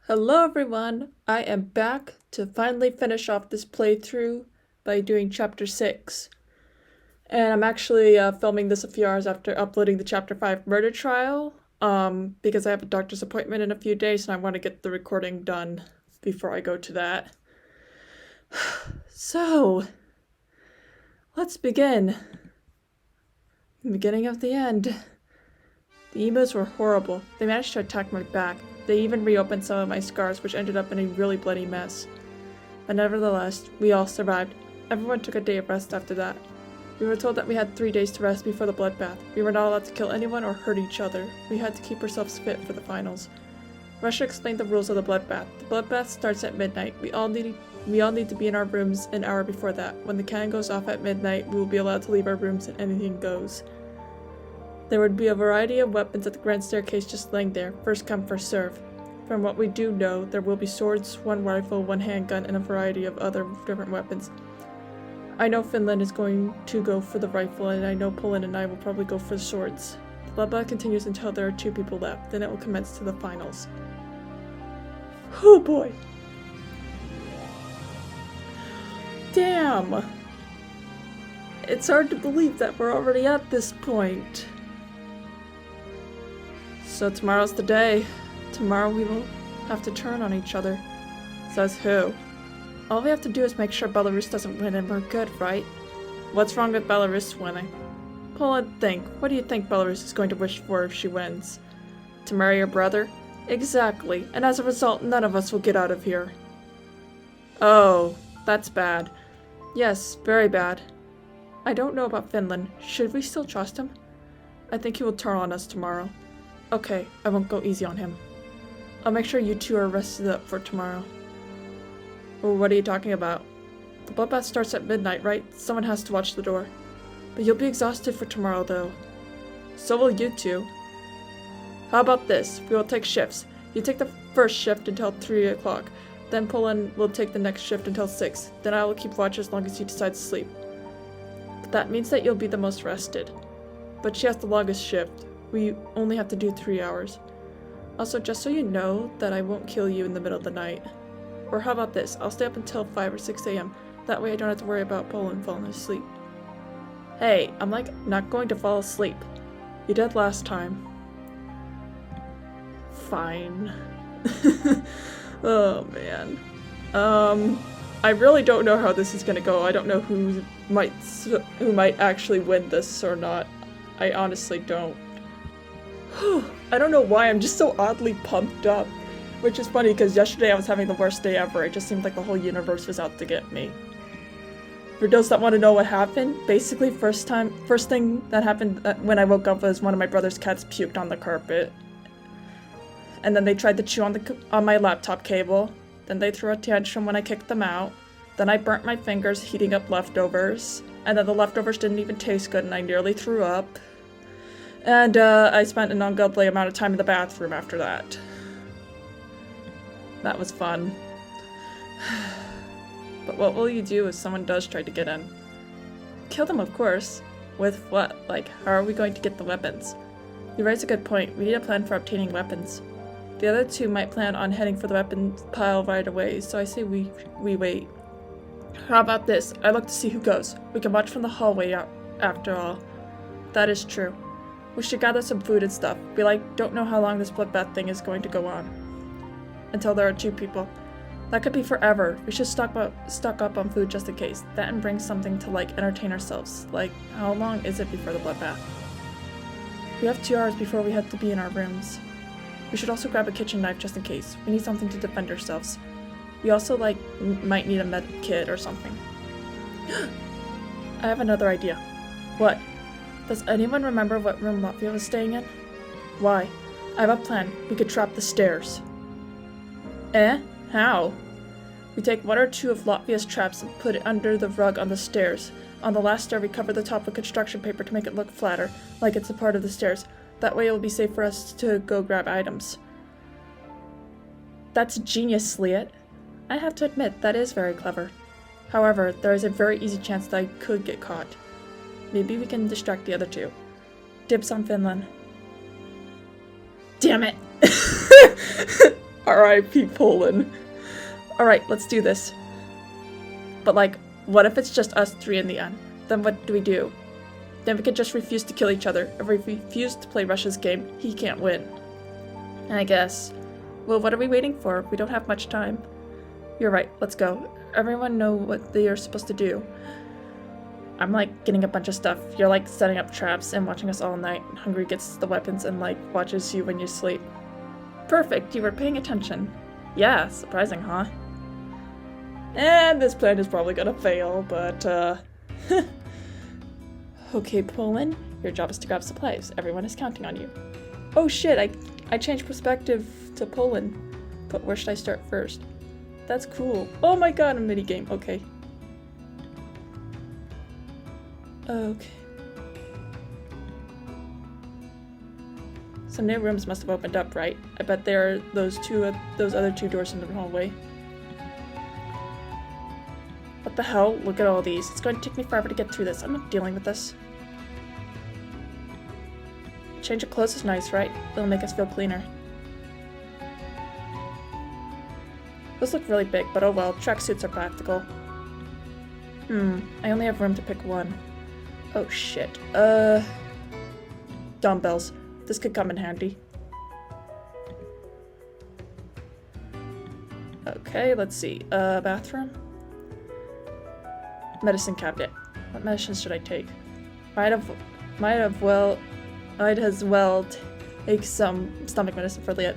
Hello everyone! I am back to finally finish off this playthrough by doing Chapter 6. And I'm actually filming this a few hours after uploading the Chapter 5 murder trial, because I have a doctor's appointment in a few days and I want to get the recording done before I go to that. So, let's begin. The beginning of the end. The emos were horrible. They managed to attack my back. They even reopened some of my scars, which ended up in a really bloody mess. But nevertheless, we all survived. Everyone took a day of rest after that. We were told that we had 3 days to rest before the bloodbath. We were not allowed to kill anyone or hurt each other. We had to keep ourselves fit for the finals. Russia explained the rules of the bloodbath. The bloodbath starts at midnight. We all need to be in our rooms an hour before that. When the cannon goes off at midnight, we will be allowed to leave our rooms and anything goes. There would be a variety of weapons at the grand staircase just laying there, first come first serve. From what we do know, there will be swords, one rifle, one handgun, and a variety of other different weapons. I know Finland is going to go for the rifle, and I know Poland and I will probably go for the swords. The bloodbath continues until there are 2 people left, then it will commence to the finals. Oh boy! Damn! It's hard to believe that we're already at this point. So tomorrow's the day. Tomorrow we will have to turn on each other. Says who? All we have to do is make sure Belarus doesn't win and we're good, right? What's wrong with Belarus winning? Poland, think. What do you think Belarus is going to wish for if she wins? To marry your brother? Exactly. And as a result, none of us will get out of here. Oh, that's bad. Yes, very bad. I don't know about Finland. Should we still trust him? I think he will turn on us tomorrow. Okay, I won't go easy on him. I'll make sure you 2 are rested up for tomorrow. Well, what are you talking about? The bloodbath starts at midnight, right? Someone has to watch the door. But you'll be exhausted for tomorrow, though. So will you 2. How about this? We will take shifts. You take the first shift until 3 o'clock. Then Poland will take the next shift until 6. Then I will keep watch as long as you decide to sleep. But that means that you'll be the most rested. But she has the longest shift. We only have to do 3 hours. Also, just so you know that I won't kill you in the middle of the night. Or how about this? I'll stay up until 5 or 6 a.m. That way I don't have to worry about Poland falling asleep. Hey, I'm not going to fall asleep. You did last time. Fine. Oh man. I really don't know how this is gonna go. I don't know who might actually win this or not. I honestly don't. I don't know why, I'm just so oddly pumped up. Which is funny because yesterday I was having the worst day ever. It just seemed like the whole universe was out to get me. For those that want to know what happened, basically first thing that happened when I woke up was one of my brother's cats puked on the carpet. And then they tried to chew on my laptop cable. Then they threw a tantrum when I kicked them out. Then I burnt my fingers heating up leftovers. And then the leftovers didn't even taste good and I nearly threw up. And I spent an ungodly amount of time in the bathroom after that. That was fun. But what will you do if someone does try to get in? Kill them, of course. With what? Like, how are we going to get the weapons? You raise a good point. We need a plan for obtaining weapons. The other 2 might plan on heading for the weapons pile right away, so I say we wait. How about this? I look to see who goes. We can watch from the hallway after all. That is true. We should gather some food and stuff. We don't know how long this bloodbath thing is going to go on. Until there are 2 people. That could be forever. We should stock up on food just in case. That and bring something to entertain ourselves. How long is it before the bloodbath? We have 2 hours before we have to be in our rooms. We should also grab a kitchen knife just in case. We need something to defend ourselves. We also might need a med kit or something. I have another idea. What? Does anyone remember what room Latvia was staying in? Why? I have a plan. We could trap the stairs. Eh? How? We take 1 or 2 of Latvia's traps and put it under the rug on the stairs. On the last stair we cover the top with construction paper to make it look flatter, like it's a part of the stairs. That way it will be safe for us to go grab items. That's genius, Liet. I have to admit, that is very clever. However, there is a very easy chance that I could get caught. Maybe we can distract the other 2. Dibs on Finland. Damn it! R.I.P. Poland. Alright, let's do this. But like, what if it's just us three in the end? Then what do we do? Then we could just refuse to kill each other. If we refuse to play Russia's game, he can't win. I guess. Well, what are we waiting for? We don't have much time. You're right, let's go. Everyone know what they are supposed to do. I'm like getting a bunch of stuff. You're like setting up traps and watching us all night. Hungry gets the weapons and like watches you when you sleep. Perfect, you were paying attention. Yeah, surprising, huh? And this plan is probably gonna fail, but okay, Poland, your job is to grab supplies. Everyone is counting on you. Oh shit, I changed perspective to Poland. But where should I start first? That's cool. Oh my god, a minigame. Okay. Okay. Some new rooms must have opened up, right? I bet there are those other two doors in the hallway. What the hell? Look at all these. It's going to take me forever to get through this. I'm not dealing with this. Change of clothes is nice, right? It'll make us feel cleaner. Those look really big, but oh well. Tracksuits are practical. I only have room to pick one. Oh shit. Dumbbells. This could come in handy. Okay, let's see. Bathroom? Medicine cabinet. What medicines should I take? Might as well take some stomach medicine for Liet.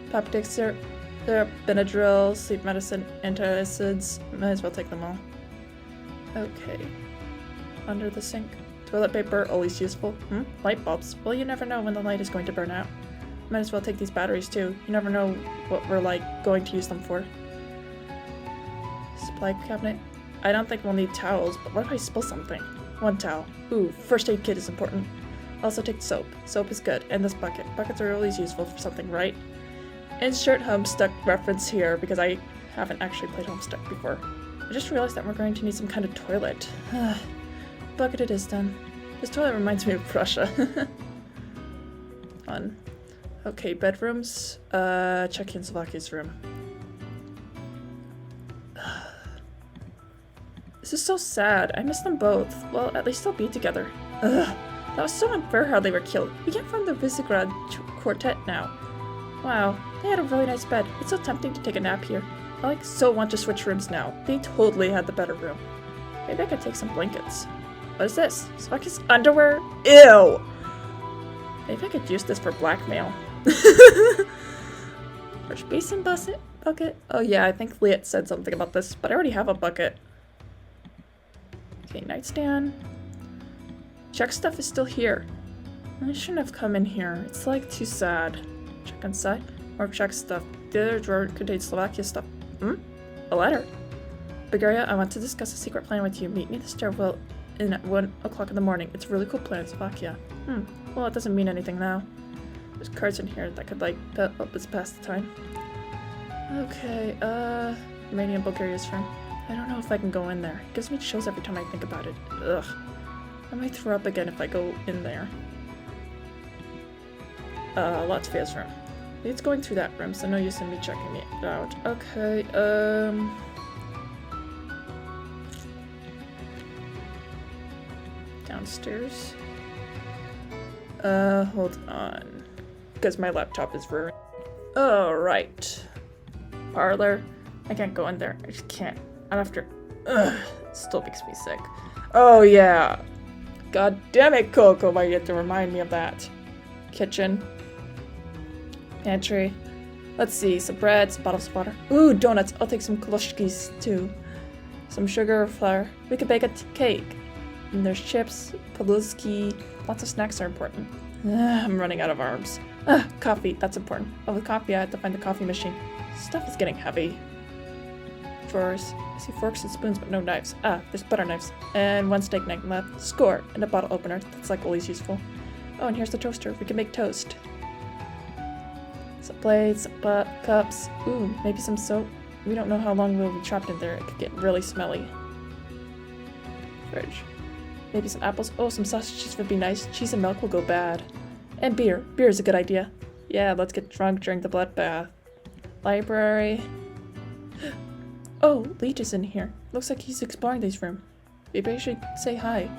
Peptic syrup, Benadryl, sleep medicine, antacids. Might as well take them all. Okay. Under the sink. Toilet paper, always useful. Light bulbs. Well, you never know when the light is going to burn out. Might as well take these batteries too. You never know what we're like going to use them for. Supply cabinet. I don't think we'll need towels, but what if I spill something? One towel. Ooh, first aid kit is important. Also take soap. Soap is good. And this bucket. Buckets are always useful for something, right? Insert Homestuck reference here because I haven't actually played Homestuck before. I just realized that we're going to need some kind of toilet. Bucket it is then. This toilet reminds me of Russia. Fun. Okay, bedrooms. Czechoslovakia's room. This is so sad. I miss them both. Well, at least they'll be together. Ugh. That was so unfair how they were killed. We can't form the Visegrad Quartet now. Wow, they had a really nice bed. It's so tempting to take a nap here. I like so want to switch rooms now. They totally had the better room. Maybe I could take some blankets. What is this? Slovakia's underwear? Ew! Maybe I could use this for blackmail. Wash basin bucket? Oh yeah, I think Liet said something about this, but I already have a bucket. Okay, nightstand. Check stuff is still here. I shouldn't have come in here. It's like too sad. Check inside. More check stuff. The other drawer contains Slovakia stuff. A letter. Bulgaria, I want to discuss a secret plan with you. Meet me at the stairwell at 1 o'clock in the morning. It's a really cool plan in Slovakia. Well, it doesn't mean anything now. There's cards in here that could, like, help us pass the time. Okay, Romania and Bulgaria's room. I don't know if I can go in there. It gives me chills every time I think about it. Ugh. I might throw up again if I go in there. Latvia's room. It's going through that room, so no use in me checking it out. Okay, downstairs. Hold on. Because my laptop is ruined. Alright. Parlor. I can't go in there. I just can't. I'm after. Ugh. It still makes me sick. Oh, yeah. God damn it, Coco. Why you have to remind me of that? Kitchen. Pantry. Let's see. Some bread, some bottles of water. Ooh, donuts. I'll take some koloshkis, too. Some sugar or flour. We could bake a cake. And there's chips, pavlovsky. Lots of snacks are important. I'm running out of arms. Coffee. That's important. Oh, with coffee, I have to find the coffee machine. Stuff is getting heavy. Drawers. I see forks and spoons, but no knives. There's butter knives. And one steak knife left. Score. And a bottle opener. That's like always useful. Oh, and here's the toaster. We can make toast. Some plates, cups. Ooh, maybe some soap. We don't know how long we'll be trapped in there. It could get really smelly. Fridge. Maybe some apples. Oh, some sausages would be nice. Cheese and milk will go bad. And beer. Beer is a good idea. Yeah, let's get drunk during the bloodbath. Library. Oh, Leech is in here. Looks like he's exploring this room. Maybe I should say hi.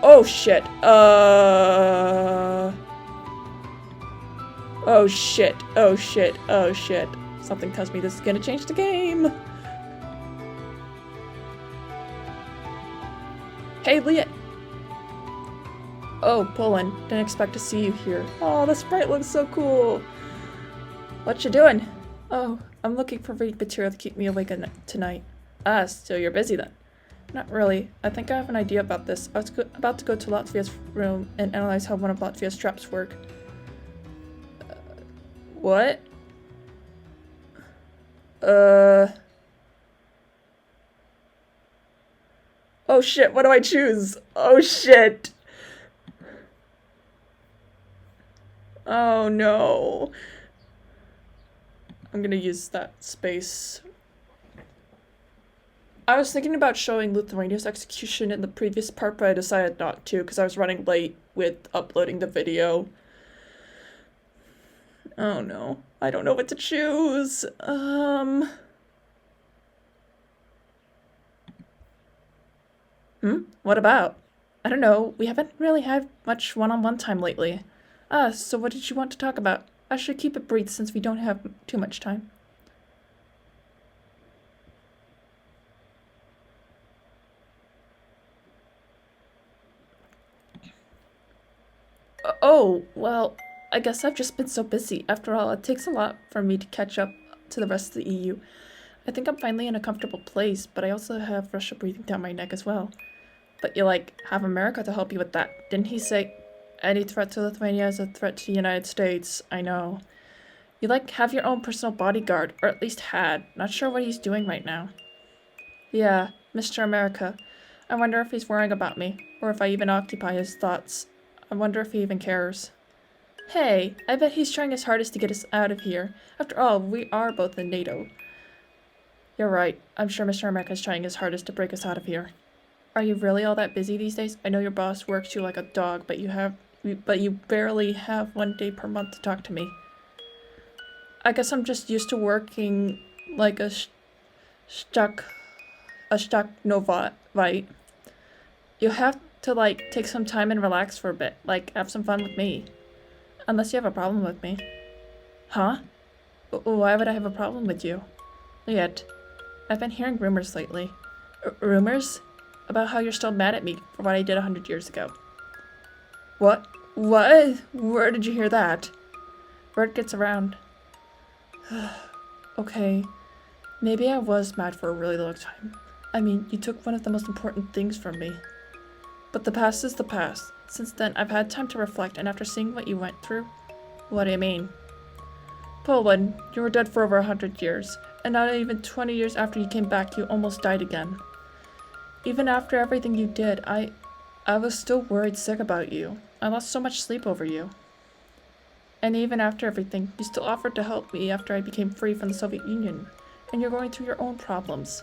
Oh shit. Oh shit. Oh shit. Oh shit. Something tells me this is gonna change the game. Hey, Leah. Oh, Poland. Didn't expect to see you here. Oh, the sprite looks so cool. What you doing? Oh, I'm looking for reading material to keep me awake tonight. Ah, so you're busy then. Not really. I think I have an idea about this. I was about to go to Latvia's room and analyze how one of Latvia's traps work. What? Oh shit, what do I choose? Oh shit. Oh no. I'm gonna use that space. I was thinking about showing Lithuania's execution in the previous part, but I decided not to because I was running late with uploading the video. Oh no. I don't know what to choose. What about? I don't know. We haven't really had much one-on-one time lately. So what did you want to talk about? I should keep it brief since we don't have too much time. Oh, well, I guess I've just been so busy. After all, it takes a lot for me to catch up to the rest of the EU. I think I'm finally in a comfortable place, but I also have Russia breathing down my neck as well. But you, have America to help you with that. Didn't he say any threat to Lithuania is a threat to the United States? I know. You, have your own personal bodyguard, or at least had. Not sure what he's doing right now. Yeah, Mr. America. I wonder if he's worrying about me, or if I even occupy his thoughts. I wonder if he even cares. Hey, I bet he's trying his hardest to get us out of here. After all, we are both in NATO. You're right. I'm sure Mr. America is trying his hardest to break us out of here. Are you really all that busy these days? I know your boss works you like a dog, but you barely have 1 day per month to talk to me. I guess I'm just used to working like a stuck novite. You have to take some time and relax for a bit, have some fun with me. Unless you have a problem with me. Huh? Why would I have a problem with you? Yet, I've been hearing rumors lately. Rumors? About how you're still mad at me for what I did 100 years ago. What? What? Where did you hear that? Word gets around. Okay. Maybe I was mad for a really long time. I mean, you took one of the most important things from me. But the past is the past. Since then, I've had time to reflect, and after seeing what you went through... What do you mean? Poland, you were dead for over 100 years, and not even 20 years after you came back, you almost died again. Even after everything you did, I was still worried sick about you. I lost so much sleep over you. And even after everything, you still offered to help me after I became free from the Soviet Union. And you're going through your own problems.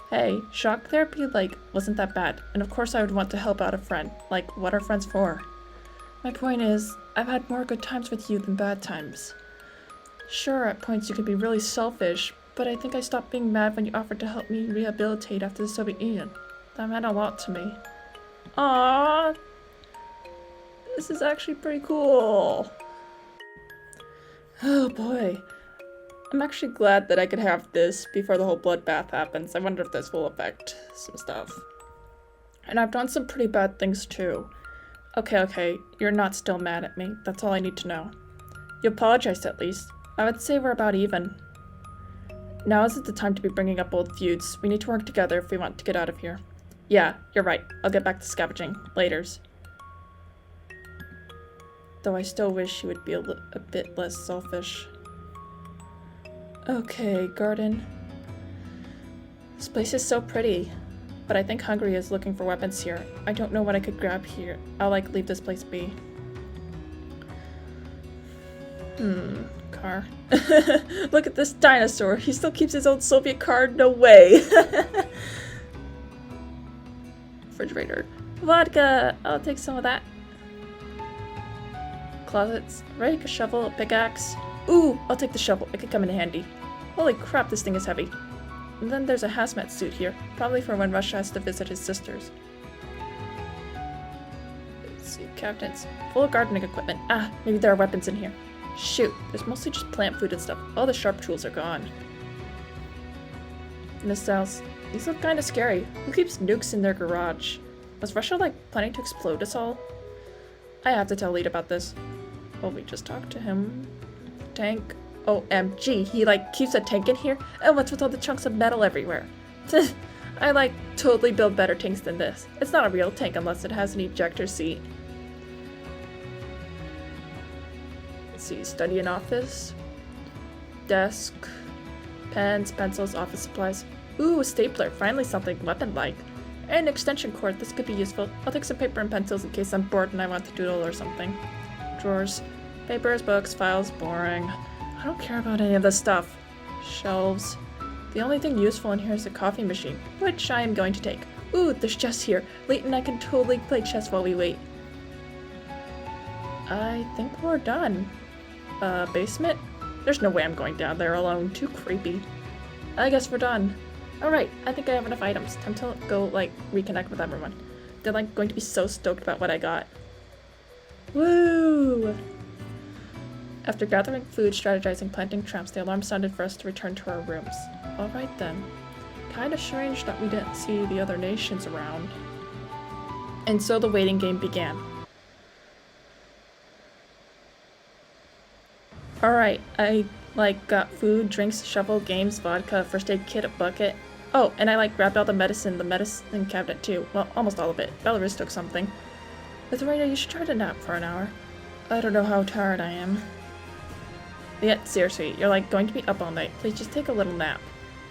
Hey, shock therapy, wasn't that bad. And of course I would want to help out a friend. What are friends for? My point is, I've had more good times with you than bad times. Sure, at points you can be really selfish, but I think I stopped being mad when you offered to help me rehabilitate after the Soviet Union. That meant a lot to me. Aww! This is actually pretty cool. Oh boy. I'm actually glad that I could have this before the whole bloodbath happens. I wonder if this will affect some stuff. And I've done some pretty bad things too. Okay, you're not still mad at me. That's all I need to know. You apologized at least. I would say we're about even. Now isn't the time to be bringing up old feuds. We need to work together if we want to get out of here. Yeah, you're right. I'll get back to scavenging. Laters. Though I still wish you would be a bit less selfish. Okay, garden. This place is so pretty. But I think Hungary is looking for weapons here. I don't know what I could grab here. I'll leave this place be. Car. Look at this dinosaur. He still keeps his old Soviet card. No way. Refrigerator. Vodka. I'll take some of that. Closets. Rake, a shovel, a pickaxe. Ooh, I'll take the shovel. It could come in handy. Holy crap, this thing is heavy. And then there's a hazmat suit here, probably for when Russia has to visit his sisters. Let's see, cabinets. Full of gardening equipment. Ah, maybe there are weapons in here. Shoot, there's mostly just plant food and stuff. All the sharp tools are gone. Missiles. These look kinda scary. Who keeps nukes in their garage? Was Russia, like, planning to explode us all? I have to tell Lead about this. Well, we just talked to him. Tank. OMG, he, like, keeps a tank in here? And what's with all the chunks of metal everywhere? I, like, totally build better tanks than this. It's not a real tank unless it has an ejector seat. Let's see, study and office. Desk. Pens, pencils, office supplies. Ooh, a stapler. Finally something weapon-like. And an extension cord. This could be useful. I'll take some paper and pencils in case I'm bored and I want to doodle or something. Drawers. Papers, books, files. Boring. I don't care about any of this stuff. Shelves. The only thing useful in here is a coffee machine, which I am going to take. Ooh, there's chess here. Leighton and I can totally play chess while we wait. I think we're done. Basement? There's no way I'm going down there alone. Too creepy. I guess we're done. Alright, I think I have enough items. Time to go, like, reconnect with everyone. They're, like, going to be so stoked about what I got. Woo! After gathering food, strategizing, planting traps, the alarm sounded for us to return to our rooms. Alright then. Kinda strange that we didn't see the other nations around. And so the waiting game began. Alright, I, like, got food, drinks, shovel, games, vodka, first aid kit, a bucket. Oh, and I, like, grabbed all the medicine cabinet too. Well, almost all of it. Belarus took something. Lithuania, you should try to nap for an hour. I don't know how tired I am. Yet, seriously, you're, like, going to be up all night. Please just take a little nap.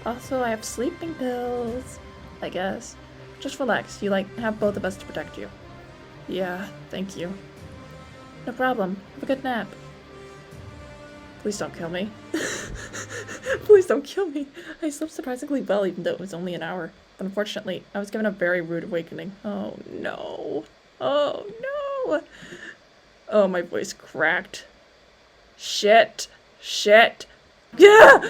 Also, I have sleeping pills, I guess. Just relax. You, like, have both of us to protect you. Yeah, thank you. No problem. Have a good nap. Please don't kill me. Please don't kill me. I slept surprisingly well, even though it was only an hour. But unfortunately, I was given a very rude awakening. Oh, no. Oh, no. Oh, my voice cracked. Shit. Shit. Yeah!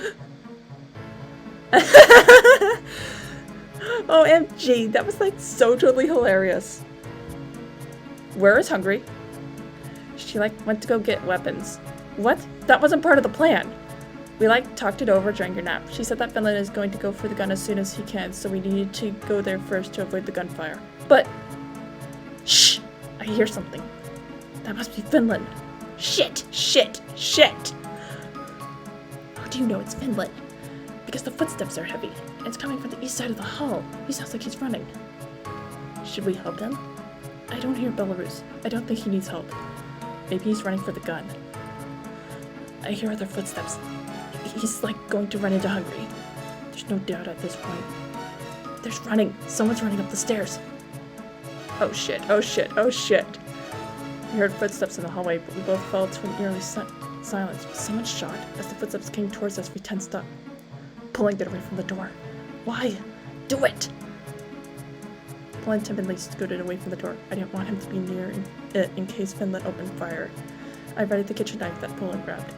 OMG, that was like so totally hilarious. Where is Hungry? She like went to go get weapons. What? That wasn't part of the plan. We like talked it over during your nap. She said that Finland is going to go for the gun as soon as he can, so we needed to go there first to avoid the gunfire. But shh! I hear something. That must be Finland. Shit! Shit! Shit! How do you know it's Finland? Because the footsteps are heavy, and it's coming from the east side of the hall. He sounds like he's running. Should we help him? I don't hear Belarus. I don't think he needs help. Maybe he's running for the gun. I hear other footsteps. He's like going to run into Hungry. There's no doubt at this point. There's running. Someone's running up the stairs. Oh shit, oh shit, oh shit. We heard footsteps in the hallway, but we both fell to an eerie silence. Was someone shot? As the footsteps came towards us, we tensed up, pulling it away from the door. Why? Do it! Pulling timidly scooted away from the door. I didn't want him to be near it in case Finland opened fire. I readied the kitchen knife that Poland grabbed.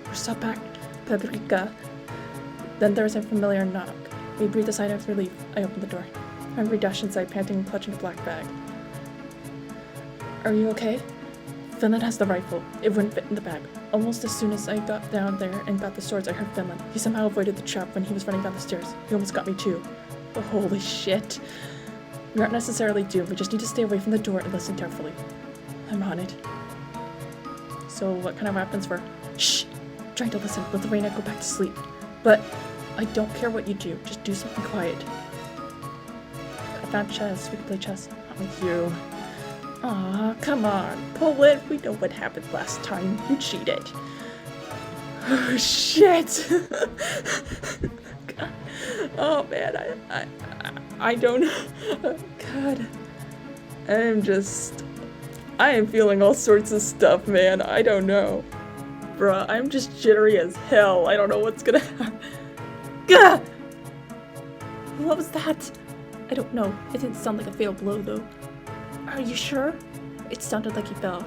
We're so back, paprika. Then there was a familiar knock. We breathed a sigh of relief. I opened the door. Hungry dashed inside, panting and clutching a black bag. Are you okay? Finland has the rifle. It wouldn't fit in the bag. Almost as soon as I got down there and got the swords, I heard Finland. He somehow avoided the trap when he was running down the stairs. He almost got me too. But holy shit. We aren't necessarily doomed. We just need to stay away from the door and listen carefully. I'm on it. So what kind of weapons for? Shh! I'm trying to listen. Let the Reina go back to sleep. But I don't care what you do. Just do something quiet. I found chess. We can play chess. Not with you. Aw, come on. Pull it. We know what happened last time. You cheated. Oh, shit. Oh, man. I don't know. God. I am feeling all sorts of stuff, man. I don't know. Bruh, I'm just jittery as hell. I don't know what's gonna happen. Gah! What was that? I don't know. It didn't sound like a fatal blow, though. Are you sure? It sounded like he fell.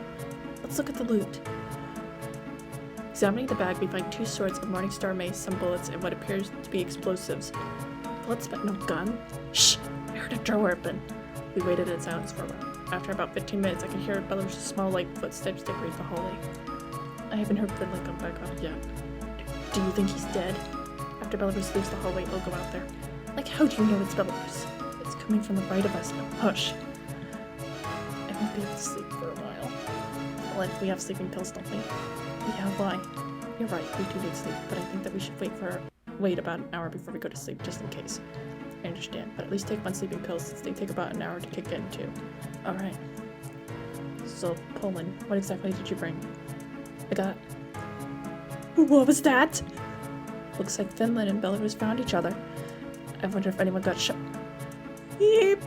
Let's look at the loot. Examining the bag, we find 2 swords, a Morningstar mace, some bullets, and what appears to be explosives. Bullets but no gun? Shh! I heard a door open. We waited in silence for a while. After about 15 minutes, I could hear Belarus' small, light footsteps decorate the hallway. I haven't heard Finley come back up yet. Do you think he's dead? After Belarus leaves the hallway, I'll go out there. Like, how do you know it's Belarus? It's coming from the right of us. Now, hush. I won't be able to sleep for a while. Well, we have sleeping pills, don't we? Yeah, why? You're right, we do need sleep, but I think that we should wait about an hour before we go to sleep, just in case. I understand, but at least take 1 sleeping pill since they take about an hour to kick in, too. Alright. So, Poland, what exactly did you bring? I got... What was that? Looks like Finland and Belarus found each other. I wonder if anyone got shot. Yep.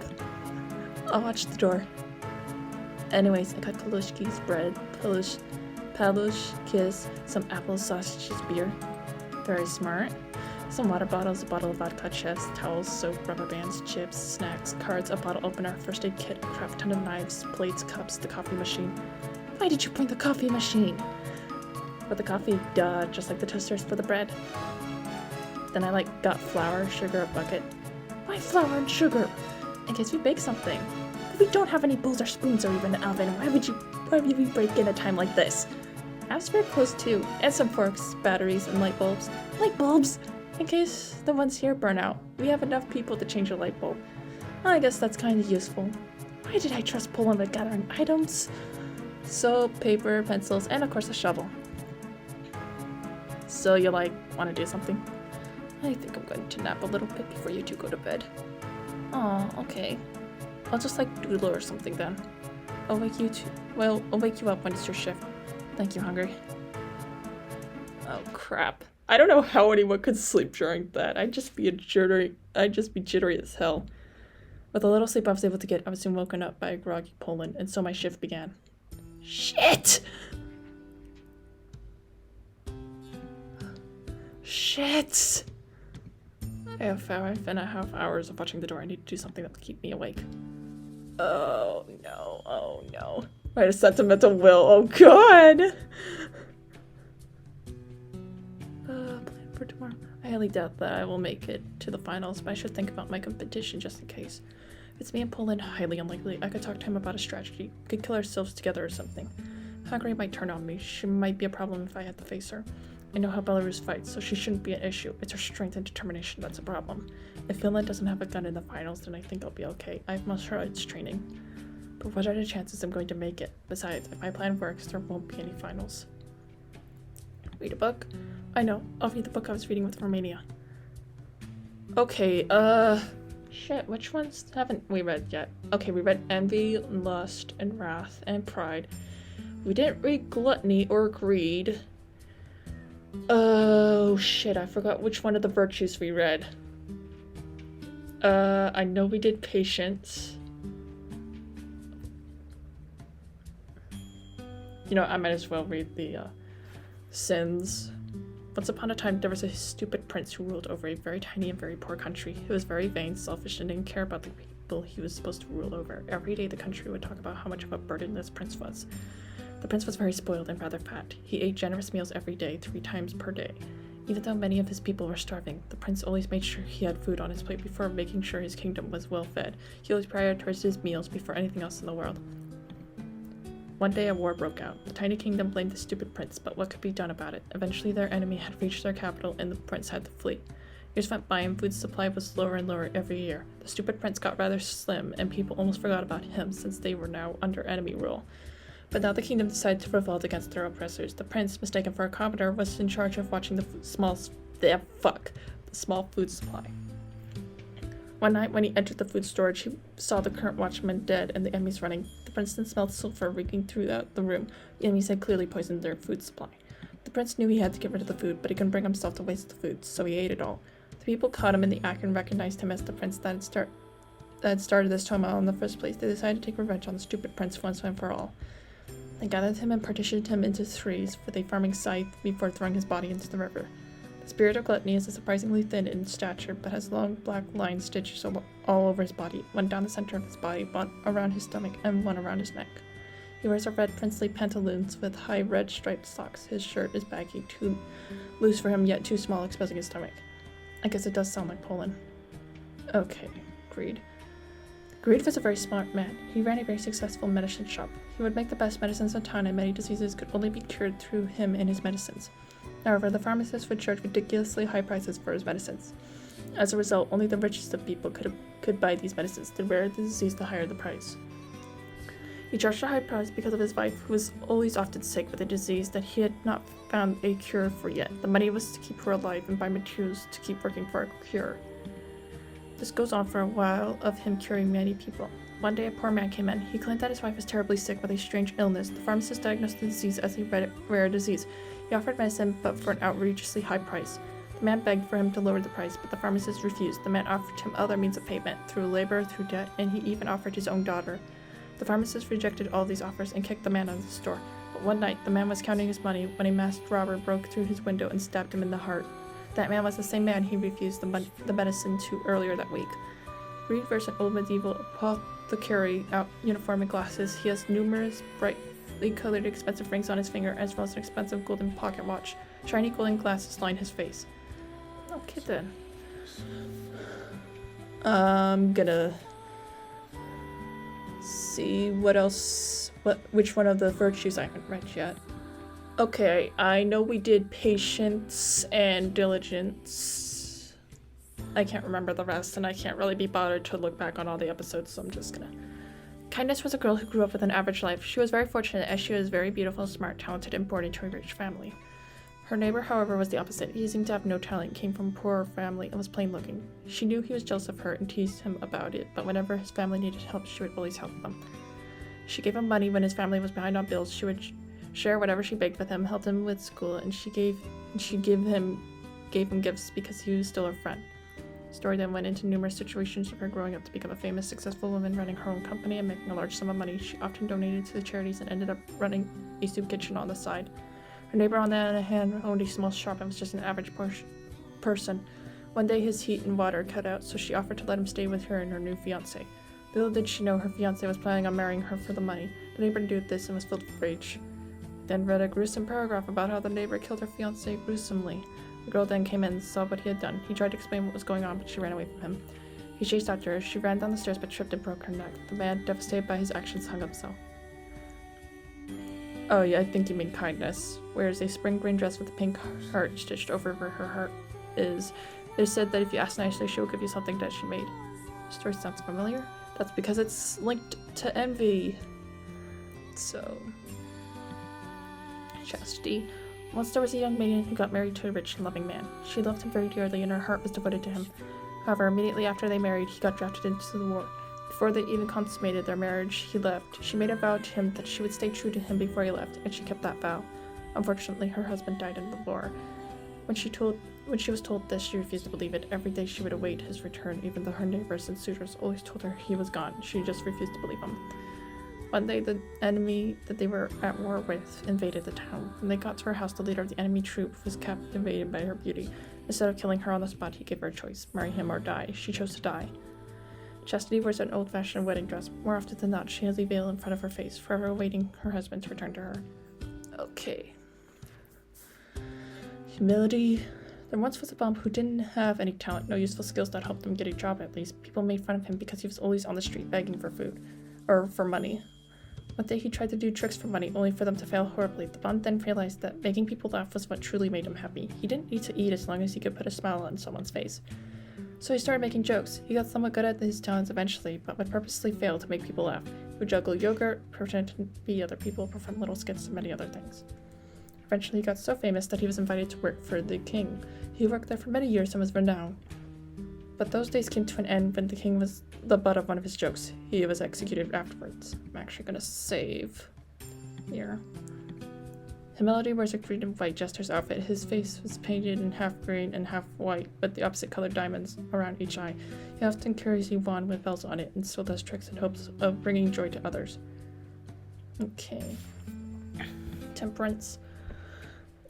I'll watch the door. Anyways, I got Kalushki's bread, Palushkis, some apple sausages, beer. Very smart. Some water bottles, a bottle of vodka, chest, towels, soap, rubber bands, chips, snacks, cards, a bottle opener, first aid kit, a crap ton of knives, plates, cups, the coffee machine. Why did you bring the coffee machine? For the coffee, duh, just like the toasters for the bread. Then I got flour, sugar, a bucket. Why flour and sugar? In case we bake something. But we don't have any bowls or spoons or even an oven. Why would we break in a time like this? I have spare clothes too, and some forks, batteries, and light bulbs. Light bulbs? In case the ones here burn out. We have enough people to change a light bulb. Well, I guess that's kind of useful. Why did I trust Poland with gathering items? Soap, paper, pencils, and of course a shovel. So you want to do something? I think I'm going to nap a little bit before you two go to bed. Aw, okay. I'll just doodle or something then. I'll wake you up when it's your shift. Thank you, hungry. Oh crap. I don't know how anyone could sleep during that. I'd just be jittery as hell. With a little sleep I was able to get, I was soon woken up by a groggy Poland, and so my shift began. Shit! Shit! I have 5.5 hours of watching the door. I need to do something that will keep me awake. Oh no, oh no. I had a sentimental will, oh god! Plan for tomorrow. I highly doubt that I will make it to the finals, but I should think about my competition just in case. If it's me and Poland, highly unlikely. I could talk to him about a strategy. We could kill ourselves together or something. Hungary might turn on me. She might be a problem if I had to face her. I know how Belarus fights, so she shouldn't be an issue. It's her strength and determination that's a problem. If Finland doesn't have a gun in the finals, then I think I'll be okay. I've muscle training. But what are the chances I'm going to make it? Besides, if my plan works, there won't be any finals. Read a book? I know. I'll read the book I was reading with Romania. Okay, shit, which ones haven't we read yet? Okay, we read Envy, Lust, and Wrath, and Pride. We didn't read Gluttony or Greed. Oh shit, I forgot which one of the virtues we read. I know we did Patience. You know, I might as well read the Sins. Once upon a time, there was a stupid prince who ruled over a very tiny and very poor country. He was very vain, selfish, and didn't care about the people he was supposed to rule over. Every day, the country would talk about how much of a burden this prince was. The prince was very spoiled and rather fat. He ate generous meals every day, 3 times per day. Even though many of his people were starving, the prince always made sure he had food on his plate before making sure his kingdom was well fed. He always prioritized his meals before anything else in the world. One day a war broke out. The tiny kingdom blamed the stupid prince, but what could be done about it? Eventually their enemy had reached their capital and the prince had to flee. Years went by and food supply was lower and lower every year. The stupid prince got rather slim and people almost forgot about him since they were now under enemy rule. But now the kingdom decided to revolt against their oppressors. The prince, mistaken for a commoner, was in charge of watching the small food supply. One night when he entered the food storage, he saw the current watchman dead and the enemies running. The prince then smelled sulfur reeking throughout the room. The enemies had clearly poisoned their food supply. The prince knew he had to get rid of the food, but he couldn't bring himself to waste the food, so he ate it all. The people caught him in the act and recognized him as the prince that had started this turmoil in the first place. They decided to take revenge on the stupid prince once and for all. They gathered him and partitioned him into 3s with a farming scythe before throwing his body into the river. The spirit of gluttony is surprisingly thin in stature, but has long black lines stitched all over his body, one down the center of his body, one around his stomach, and one around his neck. He wears a red princely pantaloons with high red striped socks. His shirt is baggy, too loose for him, yet too small, exposing his stomach. I guess it does sound like Poland. Okay, Greed. Greed was a very smart man. He ran a very successful medicine shop. He would make the best medicines in town, and many diseases could only be cured through him and his medicines. However, the pharmacist would charge ridiculously high prices for his medicines. As a result, only the richest of people could buy these medicines. The rarer the disease, the higher the price. He charged a high price because of his wife, who was always often sick with a disease that he had not found a cure for yet. The money was to keep her alive and buy materials to keep working for a cure. This goes on for a while of him curing many people. One day a poor man came in. He claimed that his wife was terribly sick with a strange illness. The pharmacist diagnosed the disease as a rare disease. He offered medicine, but for an outrageously high price. The man begged for him to lower the price, but the pharmacist refused. The man offered him other means of payment, through labor, through debt, and he even offered his own daughter. The pharmacist rejected all these offers and kicked the man out of the store. But one night, the man was counting his money when a masked robber broke through his window and stabbed him in the heart. That man was the same man he refused the medicine to earlier that week. Reed wears an old medieval apothecary uniform and glasses. He has numerous brightly colored expensive rings on his finger, as well as an expensive golden pocket watch. Shiny golden glasses line his face. Okay then. I'm gonna see which one of the virtues I haven't read yet. Okay, I know we did patience and diligence. I can't remember the rest, and I can't really be bothered to look back on all the episodes, so I'm just gonna... Kindness was a girl who grew up with an average life. She was very fortunate, as she was very beautiful, smart, talented, and born into a rich family. Her neighbor, however, was the opposite. He seemed to have no talent, came from a poor family, and was plain looking. She knew he was jealous of her and teased him about it, but whenever his family needed help, she would always help them. She gave him money when his family was behind on bills. She would share whatever she begged with him, helped him with school, and she gave him gifts because he was still her friend. The story then went into numerous situations of her growing up to become a famous, successful woman, running her own company and making a large sum of money. She often donated to the charities and ended up running a soup kitchen on the side. Her neighbor, on the other hand, owned a small shop and was just an average person. One day his heat and water cut out, so she offered to let him stay with her and her new fiancé. Little did she know her fiancé was planning on marrying her for the money. The neighbor knew this and was filled with rage. Then read a gruesome paragraph about how the neighbor killed her fiancé gruesomely. The girl then came in and saw what he had done. He tried to explain what was going on, but she ran away from him. He chased after her. She ran down the stairs but tripped and broke her neck. The man, devastated by his actions, hung himself. Oh yeah, I think you mean Kindness. Wears a spring green dress with a pink heart stitched over where her heart is. It is said that if you ask nicely, she will give you something that she made. The story sounds familiar? That's because it's linked to envy. So... Chastity. Once there was a young maiden who got married to a rich and loving man. She loved him very dearly and her heart was devoted to him. However, immediately after they married, he got drafted into the war. Before they even consummated their marriage, he left. She made a vow to him that she would stay true to him before he left, and she kept that vow. Unfortunately, her husband died in the war. When she was told this, she refused to believe it. Every day she would await his return, even though her neighbors and suitors always told her he was gone. She just refused to believe him. One day, the enemy that they were at war with invaded the town. When they got to her house, the leader of the enemy troop was captivated by her beauty. Instead of killing her on the spot, he gave her a choice: marry him or die. She chose to die. Chastity wears an old-fashioned wedding dress. More often than not, she has a veil in front of her face, forever awaiting her husband to return to her. Okay. Humility. There once was a bum who didn't have any talent, no useful skills that helped him get a job at least. People made fun of him because he was always on the street begging for food. Or for money. One day he tried to do tricks for money, only for them to fail horribly. The bum then realized that making people laugh was what truly made him happy. He didn't need to eat as long as he could put a smile on someone's face. So he started making jokes. He got somewhat good at his talents eventually, but would purposely fail to make people laugh. He would juggle yogurt, pretend to be other people, perform little skits, and many other things. Eventually he got so famous that he was invited to work for the king. He worked there for many years and was renowned. But those days came to an end when the king was the butt of one of his jokes. He was executed afterwards. I'm actually gonna save here. Melanie wears a green and white jester's outfit. His face was painted in half green and half white, with the opposite colored diamonds around each eye. He often carries a wand with bells on it and still does tricks in hopes of bringing joy to others. Okay. Temperance.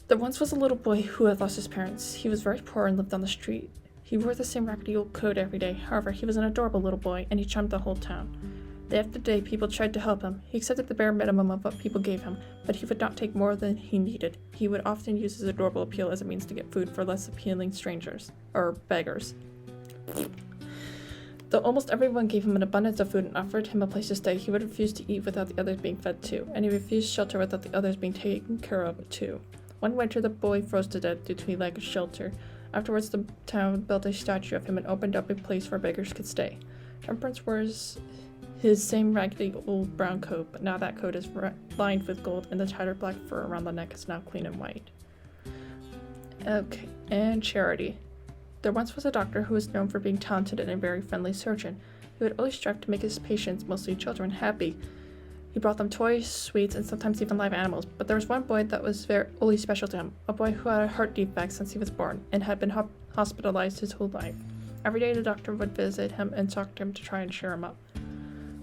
There once was a little boy who had lost his parents. He was very poor and lived on the street. He wore the same raggedy old coat every day. However, he was an adorable little boy, and he charmed the whole town. Day after day, people tried to help him. He accepted the bare minimum of what people gave him, but he would not take more than he needed. He would often use his adorable appeal as a means to get food for less appealing strangers. Or beggars. Though almost everyone gave him an abundance of food and offered him a place to stay, he would refuse to eat without the others being fed too, and he refused shelter without the others being taken care of too. One winter, the boy froze to death due to a lack of shelter. Afterwards, the town built a statue of him and opened up a place where beggars could stay. Temperance wears his same raggedy old brown coat, but now that coat is lined with gold, and the tattered black fur around the neck is now clean and white. Okay, and Charity. There once was a doctor who was known for being talented and a very friendly surgeon. He would always strive to make his patients, mostly children, happy. He brought them toys, sweets, and sometimes even live animals, but there was one boy that was very special to him, a boy who had a heart defect since he was born, and had been hospitalized his whole life. Every day the doctor would visit him and talk to him to try and cheer him up.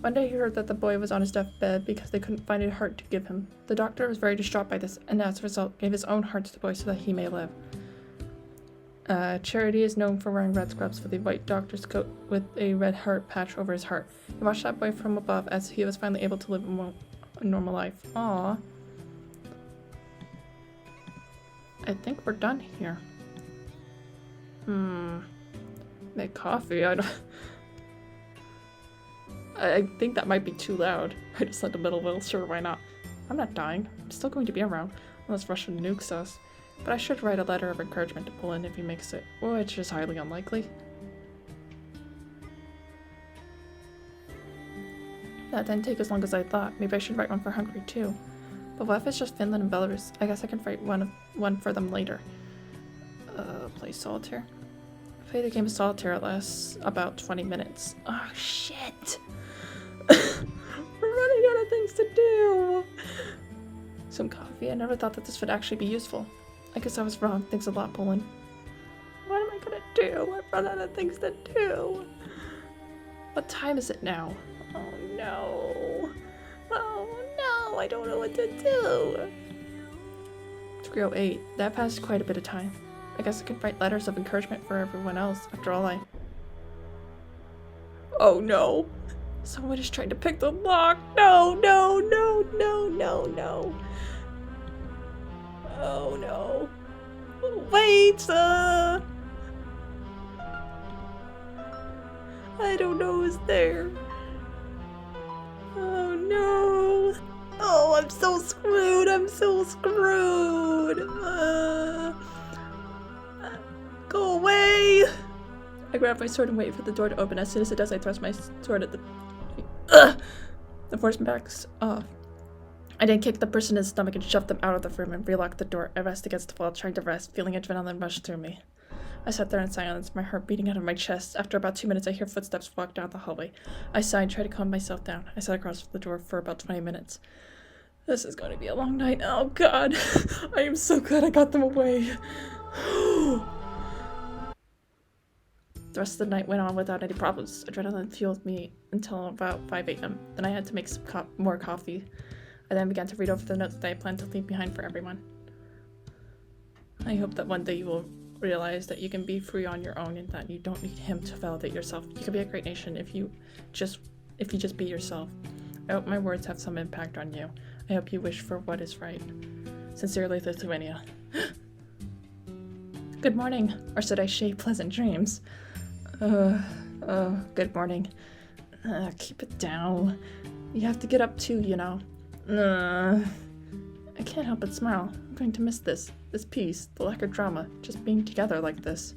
One day he heard that the boy was on his deathbed because they couldn't find a heart to give him. The doctor was very distraught by this, and as a result gave his own heart to the boy so that he may live. Charity is known for wearing red scrubs with a white doctor's coat with a red heart patch over his heart. He watched that boy from above as he was finally able to live a normal life. Aww. I think we're done here. Make coffee? I think that might be too loud. I just said the middle wheel, sure, why not? I'm not dying. I'm still going to be around, unless Russia nukes us. But I should write a letter of encouragement to pull in if he makes it, which is highly unlikely. That didn't take as long as I thought. Maybe I should write one for Hungary too. But what if it's just Finland and Belarus? I guess I can write one for them later. Play solitaire. Play the game of solitaire lasts about 20 minutes. Oh shit! We're running out of things to do! Some coffee. I never thought that this would actually be useful. I guess I was wrong. Thanks a lot, Poland. What am I gonna do? I've run out of things to do. What time is it now? Oh no. Oh no, I don't know what to do. 3:08. That passed quite a bit of time. I guess I could write letters of encouragement for everyone else. After all, Oh no. Someone is trying to pick the lock. No, no, no, no, no, no. Oh no. Wait! I don't know who's there. Oh no. Oh, I'm so screwed. I'm so screwed. Go away. I grab my sword and wait for the door to open. As soon as it does, I thrust my sword at the... The force backs off. I then kicked the person in the stomach and shoved them out of the room and relocked the door. I rested against the wall, trying to rest, feeling adrenaline rush through me. I sat there in silence, my heart beating out of my chest. After about 2 minutes, I hear footsteps walk down the hallway. I sighed and tried to calm myself down. I sat across the door for about 20 minutes. This is going to be a long night. Oh god. I am so glad I got them away. The rest of the night went on without any problems. Adrenaline fueled me until about 5 a.m. Then I had to make some more coffee. I then began to read over the notes that I planned to leave behind for everyone. I hope that one day you will realize that you can be free on your own and that you don't need him to validate yourself. You can be a great nation if you just be yourself. I hope my words have some impact on you. I hope you wish for what is right. Sincerely, Lithuania. Good morning, or should I say pleasant dreams? Good morning. Keep it down. You have to get up too, you know. I can't help but smile. I'm going to miss this peace, the lack of drama, just being together like this.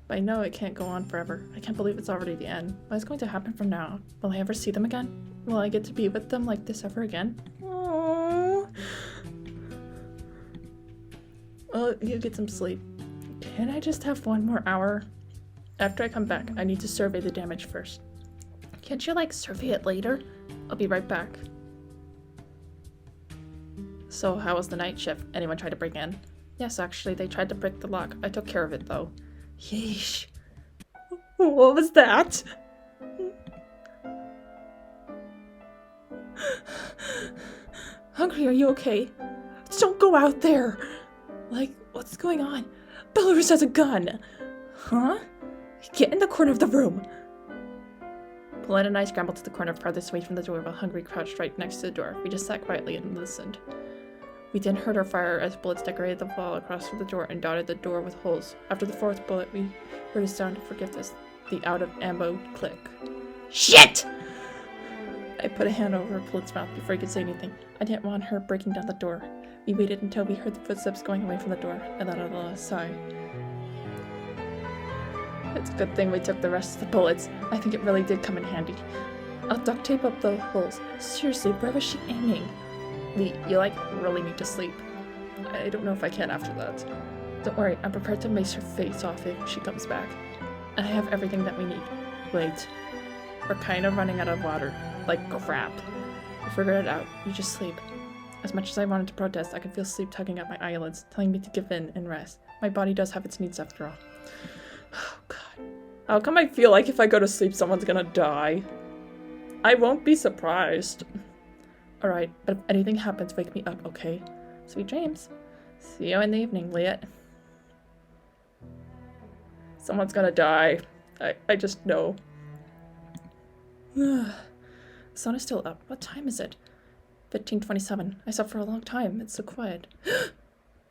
But I know it can't go on forever. I can't believe it's already the end. What is going to happen from now on? Will I ever see them again? Will I get to be with them like this ever again? Aww. Well, you get some sleep. Can I just have 1 more hour? After I come back, I need to survey the damage first. Can't you, survey it later? I'll be right back. So, how was the night shift? Anyone try to break in? Yes, actually, they tried to break the lock. I took care of it, though. Yeesh. What was that? Hungry, are you okay? Don't go out there! What's going on? Belarus has a gun! Huh? Get in the corner of the room! Pauline and I scrambled to the corner farthest away from the door while Hungry crouched right next to the door. We just sat quietly and listened. We then heard our fire as bullets decorated the wall across from the door and dotted the door with holes. After the fourth bullet, we heard a sound of forgiveness, the out-of-ammo click. Shit! I put a hand over Pauline's mouth before he could say anything. I didn't want her breaking down the door. We waited until we heard the footsteps going away from the door, and let out a sigh. It's a good thing we took the rest of the bullets. I think it really did come in handy. I'll duct tape up the holes. Seriously, where was she aiming? Lee, you really need to sleep. I don't know if I can after that. Don't worry, I'm prepared to mace her face off if she comes back. I have everything that we need. Wait. We're kind of running out of water. Like crap. We figured it out. You just sleep. As much as I wanted to protest, I could feel sleep tugging at my eyelids, telling me to give in and rest. My body does have its needs after all. Oh, God. How come I feel like if I go to sleep, someone's gonna die? I won't be surprised. Alright, but if anything happens, wake me up, okay? Sweet dreams. See you in the evening, Liet. Someone's gonna die. I just know. The sun is still up. What time is it? 15:27. I slept for a long time. It's so quiet.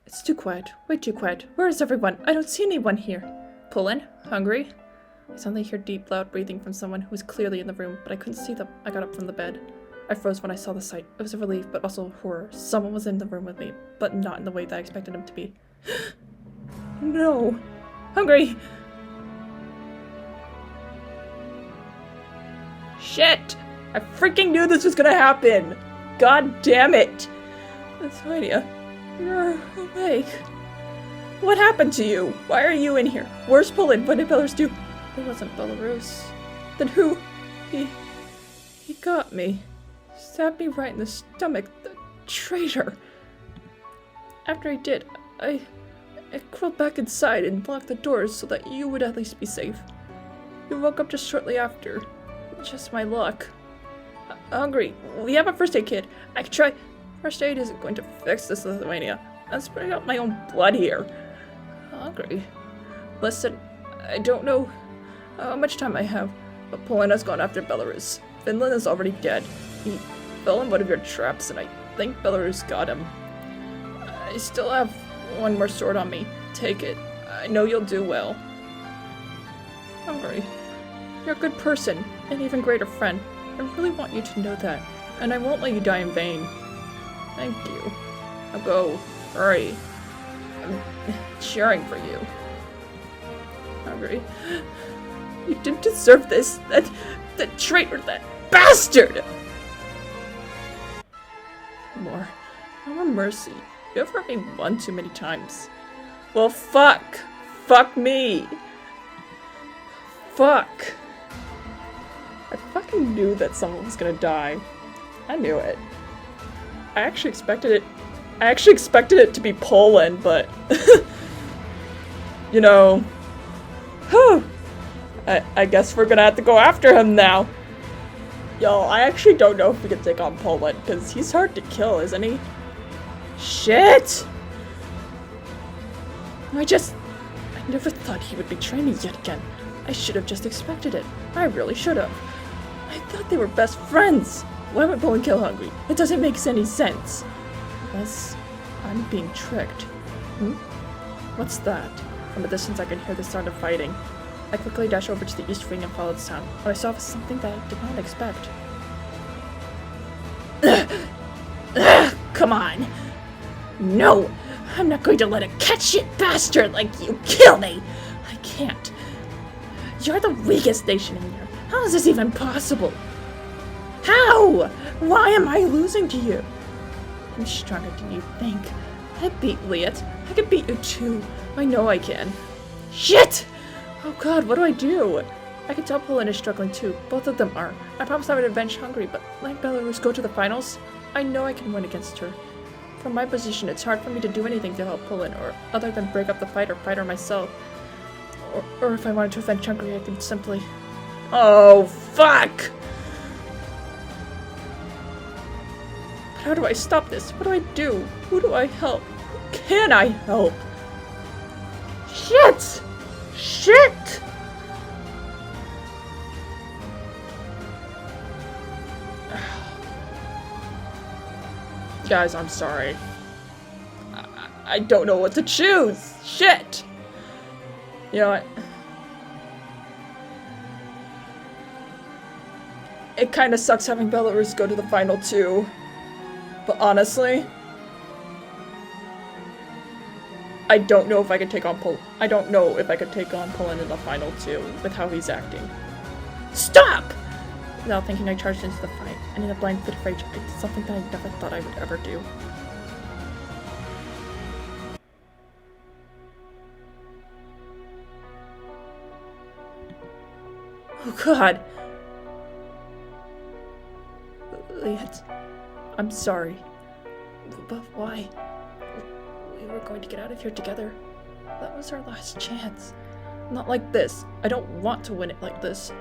It's too quiet. Way too quiet. Where is everyone? I don't see anyone here. Pauline? Hungry? I suddenly heard deep, loud breathing from someone who was clearly in the room, but I couldn't see them. I got up from the bed. I froze when I saw the sight. It was a relief, but also horror. Someone was in the room with me, but not in the way that I expected him to be. No. Hungry! Shit! I freaking knew this was gonna happen! God damn it! Lithuania, you're awake. What happened to you? Why are you in here? Where's Pauline? What did Belarus do? It wasn't Belarus. Then who? He got me. Stabbed me right in the stomach. The traitor. After he did, I crawled back inside and locked the doors so that you would at least be safe. You woke up just shortly after. Just my luck. Hungry. We have a first aid kit. I can try. First aid isn't going to fix this, Lithuania. I'm spraying out my own blood here. Hungry. Listen, I don't know how much time I have, but Pauline has gone after Belarus. Finland is already dead. He fell in one of your traps, and I think Belarus got him. I still have one more sword on me. Take it. I know you'll do well. Hungry. You're a good person, an even greater friend. I really want you to know that, and I won't let you die in vain. Thank you. Now go. Hurry. I'm cheering for you. Hungry. You didn't deserve this. That traitor, that bastard! More mercy. You have hurt me one too many times. Well, fuck. Fuck me. Fuck. I fucking knew that someone was gonna die. I knew it. I actually expected it to be Poland, but you know, whew, I guess we're gonna have to go after him now. Yo, I actually don't know if we can take on Poland, because he's hard to kill, isn't he? Shit! I never thought he would betray me yet again. I should have just expected it. I really should have. I thought they were best friends. Why would Poland kill Hungry? It doesn't make any sense. Unless I'm being tricked. What's that? From a distance I can hear the sound of fighting. I quickly dashed over to the east wing and followed the sound. What I saw was something that I did not expect. Come on! No! I'm not going to let a catshit bastard like you kill me! I can't. You're the weakest nation in here. How is this even possible? How? Why am I losing to you? I'm stronger than you think. I beat Liet. I can beat you too. I know I can. Shit! Oh god, what do I do? I can tell Poland is struggling too. Both of them are. I promised I would avenge Hungry, but let Belarus go to the finals? I know I can win against her. From my position, it's hard for me to do anything to help Poland, or other than break up the fight or fight her myself. Or if I wanted to avenge Hungry, I could simply... Oh, fuck! But how do I stop this? What do I do? Who do I help? Who can I help? Shit! Shit! Guys, I'm sorry. I don't know what to choose! Shit! You know what? It kinda sucks having Belarus go to the final two. But honestly, I don't know if I could take on I don't know if I could take on Poland in the final two with how he's acting. Stop! Without thinking, I charged into the fight, and in a blind fit of rage, I did something that I never thought I would ever do. Oh god! Liet, I'm sorry. But why? We were going to get out of here together. That was our last chance. Not like this. I don't want to win it like this.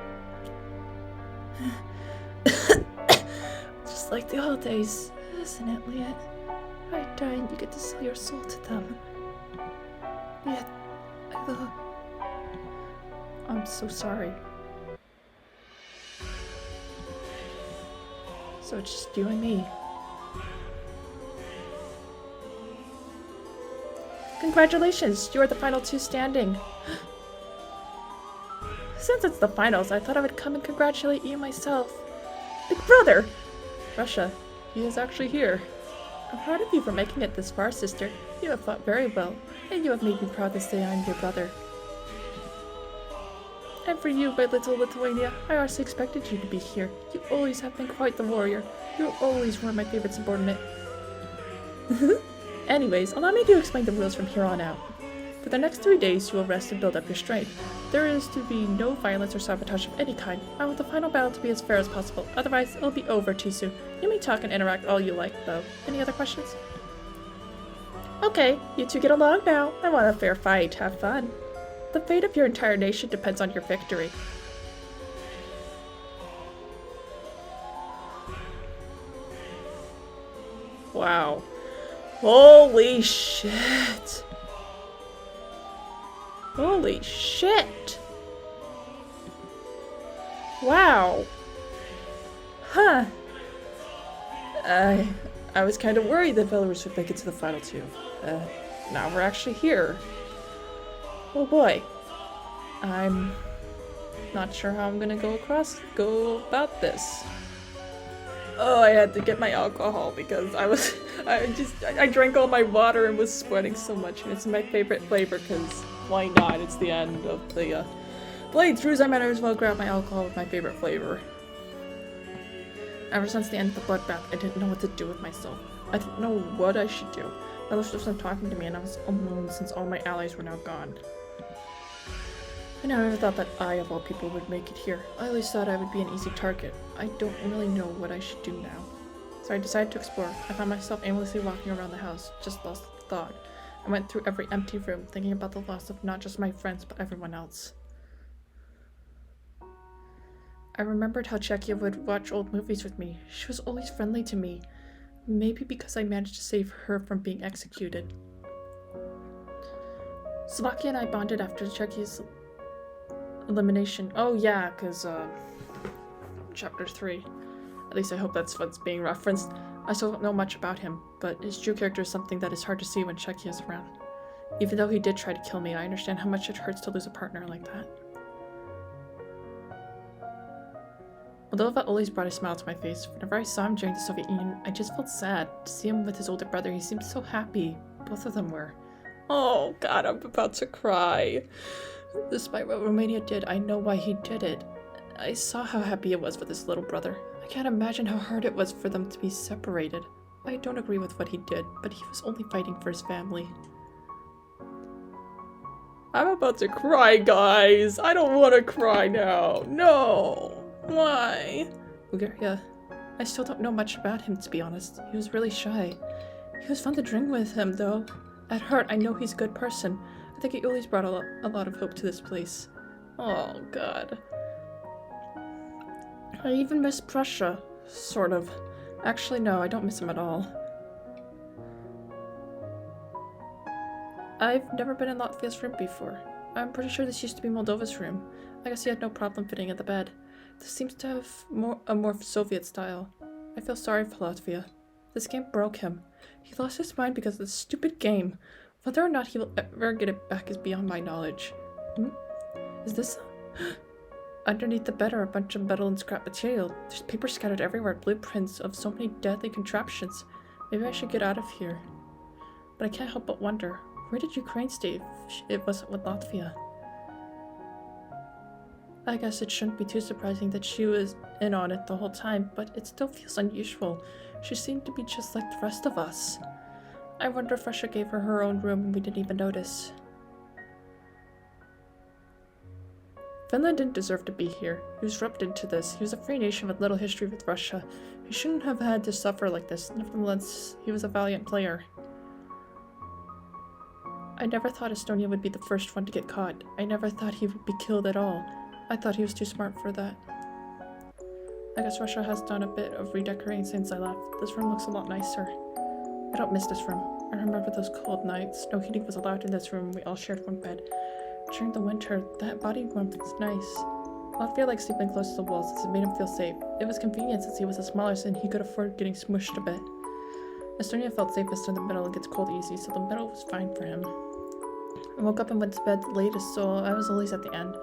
Just like the old days, isn't it, Liet? I die and you get to sell your soul to them. Liet, I'm so sorry. So it's just you and me. Congratulations, you are the final two standing. Since it's the finals, I thought I would come and congratulate you myself. Big brother! Russia, he is actually here. I'm proud of you for making it this far, sister. You have fought very well, and you have made me proud to say I am your brother. And for you, my little Lithuania, I also expected you to be here. You always have been quite the warrior. You always were my favorite subordinate. Anyways, allow me to explain the rules from here on out. For the next 3 days, you will rest and build up your strength. There is to be no violence or sabotage of any kind. I want the final battle to be as fair as possible, otherwise it'll be over too soon. You may talk and interact all you like, though. Any other questions? Okay, you two get along now. I want a fair fight. Have fun. The fate of your entire nation depends on your victory. Wow. Holy shit. Holy shit. Wow. Huh. I was kind of worried that Belarus would make it to the final two. Now we're actually here. Oh boy. I'm not sure how I'm gonna go about this. Oh, I had to get my alcohol because I drank all my water and was sweating so much, and it's my favorite flavor because why not? It's the end of the playthroughs. I might as well grab my alcohol with my favorite flavor. Ever since the end of the bloodbath, I didn't know what to do with myself. I didn't know what I should do. Melanie wasn't talking to me, and I was alone since all my allies were now gone. I never thought that I, of all people, would make it here. I always thought I would be an easy target. I don't really know what I should do now. So I decided to explore. I found myself aimlessly walking around the house, just lost in thought. I went through every empty room, thinking about the loss of not just my friends, but everyone else. I remembered how Czechia would watch old movies with me. She was always friendly to me. Maybe because I managed to save her from being executed. Slovakia and I bonded after Czechia's elimination. Oh yeah, because chapter 3. At least I hope that's what's being referenced. I still don't know much about him, but his true character is something that is hard to see when Czechia is around. Even though he did try to kill me, I understand how much it hurts to lose a partner like that. Moldova always brought a smile to my face. Whenever I saw him during the Soviet Union, I just felt sad. To see him with his older brother, he seemed so happy. Both of them were. Oh god, I'm about to cry. Despite what Romania did, I know why he did it. I saw how happy it was with his little brother. I can't imagine how hard it was for them to be separated. I don't agree with what he did, but he was only fighting for his family. I'm about to cry, guys! I don't want to cry now! No! Why? Bulgaria. I still don't know much about him, to be honest. He was really shy. He was fun to drink with him, though. At heart, I know he's a good person. I think he always brought a lot of hope to this place. Oh, God. I even miss Prussia. Sort of. Actually, no, I don't miss him at all. I've never been in Latvia's room before. I'm pretty sure this used to be Moldova's room. I guess he had no problem fitting in the bed. This seems to have a more Soviet style. I feel sorry for Latvia. This game broke him. He lost his mind because of this stupid game. Whether or not he will ever get it back is beyond my knowledge. Is this... Underneath the bed are a bunch of metal and scrap material. There's paper scattered everywhere, blueprints of so many deadly contraptions. Maybe I should get out of here. But I can't help but wonder, where did Ukraine stay if it wasn't with Latvia? I guess it shouldn't be too surprising that she was in on it the whole time, but it still feels unusual. She seemed to be just like the rest of us. I wonder if Russia gave her her own room and we didn't even notice. Finland didn't deserve to be here. He was roped into this. He was a free nation with little history with Russia. He shouldn't have had to suffer like this. Nevertheless, he was a valiant player. I never thought Estonia would be the first one to get caught. I never thought he would be killed at all. I thought he was too smart for that. I guess Russia has done a bit of redecorating since I left. This room looks a lot nicer. I don't miss this room. I remember those cold nights. No heating was allowed in this room. We all shared one bed. During the winter, that body warmth was nice. Latvia liked sleeping close to the walls since it made him feel safe. It was convenient since he was a smaller and he could afford getting smushed a bit. Estonia felt safest in the middle and gets cold easy, so the middle was fine for him. I woke up and went to bed the latest, so I was always at the end.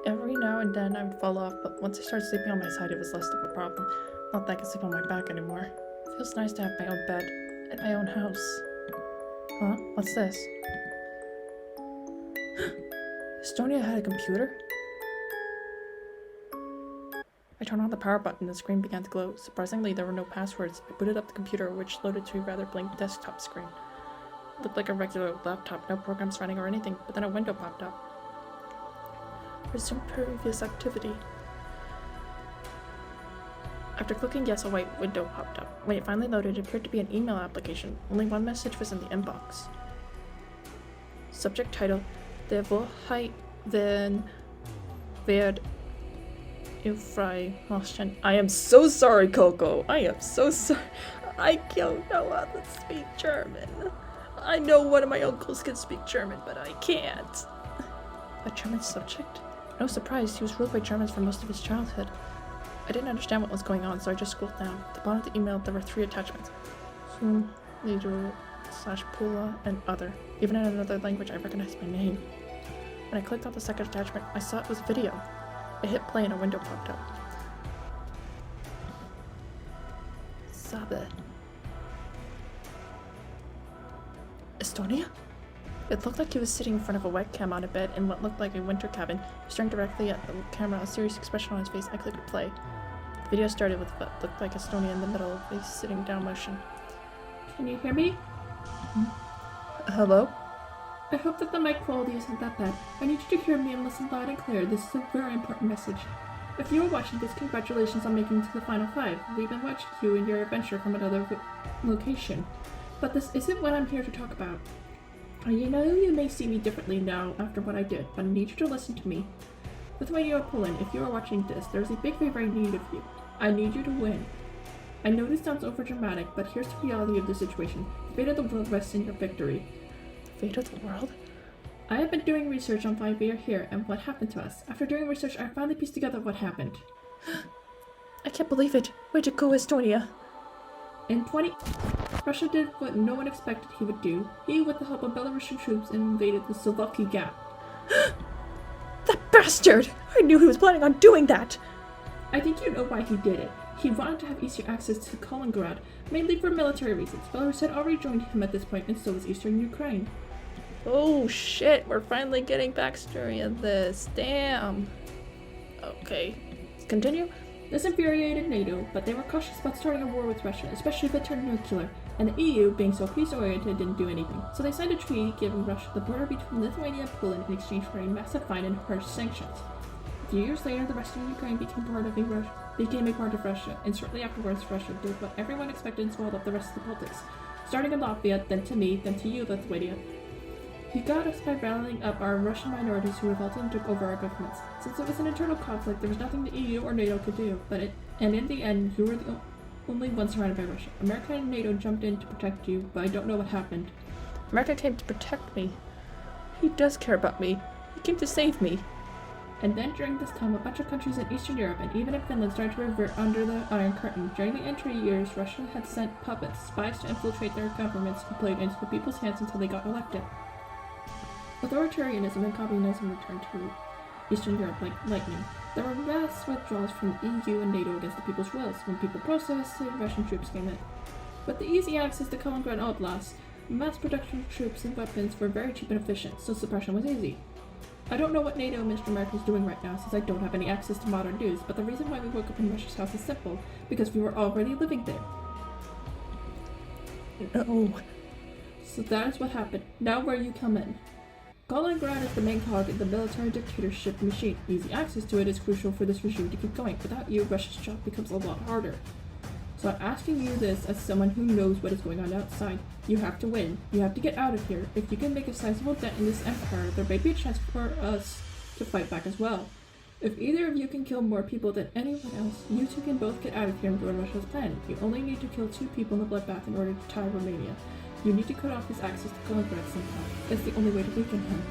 Every now and then I would fall off, but once I started sleeping on my side, it was less of a problem. Not that I could sleep on my back anymore. It feels nice to have my own bed, at my own house. Huh? What's this? Estonia had a computer? I turned on the power button and the screen began to glow. Surprisingly, there were no passwords. I booted up the computer, which loaded to a rather blank desktop screen. It looked like a regular laptop, no programs running or anything, but then a window popped up. Resume previous activity. After clicking yes, a white window popped up. When it finally loaded, it appeared to be an email application. Only one message was in the inbox. Subject title: Der Wahrheit werden frei. I am so sorry, Coco. I am so sorry. I don't know how to speak German. I know one of my uncles can speak German, but I can't. A German subject? No surprise, he was ruled by Germans for most of his childhood. I didn't understand what was going on, so I just scrolled down. At the bottom of the email, there were 3 attachments. Zoom, Leader, /Pula, and other. Even in another language, I recognized my name. When I clicked on the second attachment, I saw it was a video. I hit play and a window popped up. Sabe. Estonia? It looked like he was sitting in front of a webcam on a bed in what looked like a winter cabin. He was staring directly at the camera, a serious expression on his face. I clicked play. The video started with what looked like Estonia in the middle of a sitting down motion. Can you hear me? Hello? I hope that the mic quality isn't that bad. I need you to hear me and listen loud and clear. This is a very important message. If you are watching this, congratulations on making it to the final 5. We've been watching you in your adventure from another location. But this isn't what I'm here to talk about. You know, you may see me differently now after what I did, but I need you to listen to me. Lithuania or Poland, if you are watching this, there's a big favor I need of you. I need you to win. I know this sounds overdramatic, but here's the reality of the situation. The fate of the world rests in your victory. The fate of the world? I have been doing research on why we are here and what happened to us. After doing research, I finally pieced together what happened. I can't believe it. Where'd you go, Estonia? Russia did what no one expected he would do. He, with the help of Belarusian troops, invaded the Slovaki Gap. That bastard! I knew he was planning on doing that! I think you know why he did it. He wanted to have easier access to Kaliningrad, mainly for military reasons. Belarus had already joined him at this point, and so was eastern Ukraine. Oh shit, we're finally getting backstory of this. Damn. Okay, let's continue. This infuriated NATO, but they were cautious about starting a war with Russia, especially if it turned nuclear, and the EU, being so peace-oriented, didn't do anything. So they signed a treaty giving Russia the border between Lithuania and Poland in exchange for a massive fine and harsh sanctions. A few years later, the rest of Ukraine became a part of Russia, and shortly afterwards, Russia did what everyone expected and swallowed up the rest of the Baltics. Starting in Latvia, then to me, then to you, Lithuania. He got us by rallying up our Russian minorities who revolted and took over our governments. Since it was an internal conflict, there was nothing the EU or NATO could do, and in the end, you were the only one surrounded by Russia. America and NATO jumped in to protect you, but I don't know what happened. America came to protect me. He does care about me. He came to save me. And then during this time, a bunch of countries in Eastern Europe and even in Finland started to revert under the Iron Curtain. During the entry years, Russia had sent puppets, spies to infiltrate their governments who played into the people's hands until they got elected. Authoritarianism and communism returned to Eastern Europe like lightning. There were mass withdrawals from the EU and NATO against the people's wills. When people protested, Russian troops came in. With the easy access to Kaliningrad Oblast, mass production of troops and weapons were very cheap and efficient, so suppression was easy. I don't know what NATO and Mr. America is doing right now since I don't have any access to modern news, but the reason why we woke up in Russia's house is simple, because we were already living there. No. So that is what happened. Now where you come in. Kaliningrad is the main cog in the military dictatorship machine. Easy access to it is crucial for this regime to keep going. Without you, Russia's job becomes a lot harder. So I'm asking you this as someone who knows what is going on outside. You have to win. You have to get out of here. If you can make a sizable dent in this empire, there may be a chance for us to fight back as well. If either of you can kill more people than anyone else, you two can both get out of here and join Russia's plan. You only need to kill 2 people in the bloodbath in order to tie Romania. You need to cut off his access to Kaliningrad somehow. It's the only way to weaken him.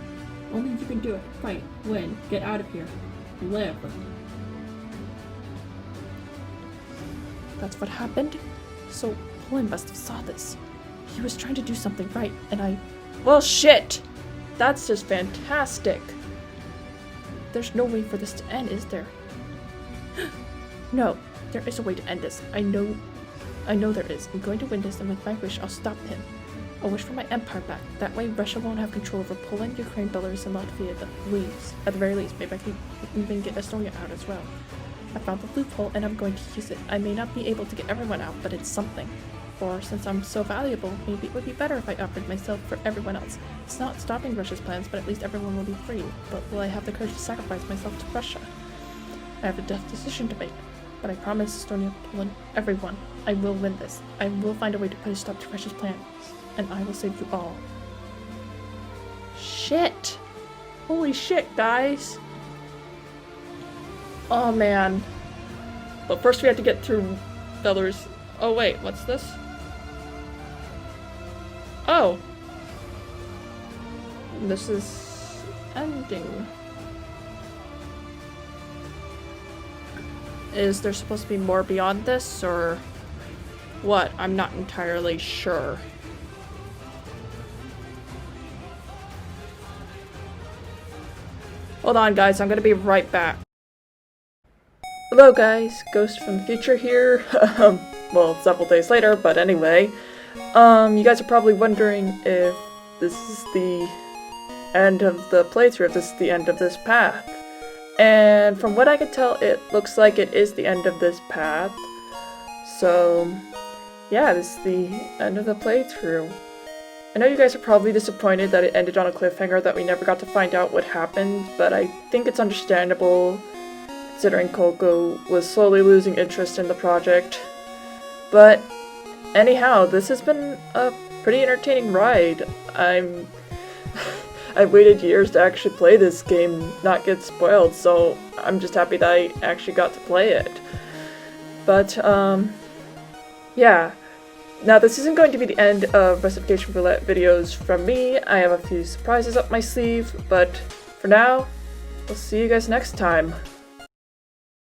Only you can do it. Fight. Win. Get out of here. Live. That's what happened? So, Poland must have saw this. He was trying to do something right, and well, shit! That's just fantastic! There's no way for this to end, is there? No, there is a way to end this. I know there is. I'm going to win this, and with my wish, I'll stop him. A wish for my empire back. That way, Russia won't have control over Poland, Ukraine, Belarus, and Latvia at the very least. Maybe I can even get Estonia out as well. I found the loophole, and I'm going to use it. I may not be able to get everyone out, but it's something. Or, since I'm so valuable, maybe it would be better if I offered myself for everyone else. It's not stopping Russia's plans, but at least everyone will be free. But will I have the courage to sacrifice myself to Russia? I have a tough decision to make. But I promise Estonia, Poland, everyone, I will win this. I will find a way to put a stop to Russia's plans. And I will save you all. Shit! Holy shit, guys! Oh man. But first we have to get through Belarus. Oh wait, what's this? Oh! This is ending. Is there supposed to be more beyond this, or what? I'm not entirely sure. Hold on, guys, I'm gonna be right back. Hello, guys, Ghost from the future here. Well, several days later, but anyway. You guys are probably wondering if this is the end of the playthrough, if this is the end of this path. And from what I can tell, it looks like it is the end of this path. So, yeah, this is the end of the playthrough. I know you guys are probably disappointed that it ended on a cliffhanger, that we never got to find out what happened, but I think it's understandable, considering Coco was slowly losing interest in the project. But, anyhow, this has been a pretty entertaining ride. I've waited years to actually play this game, not get spoiled, so I'm just happy that I actually got to play it. But, yeah. Now, this isn't going to be the end of Russification Roulette videos from me. I have a few surprises up my sleeve, but for now, we'll see you guys next time.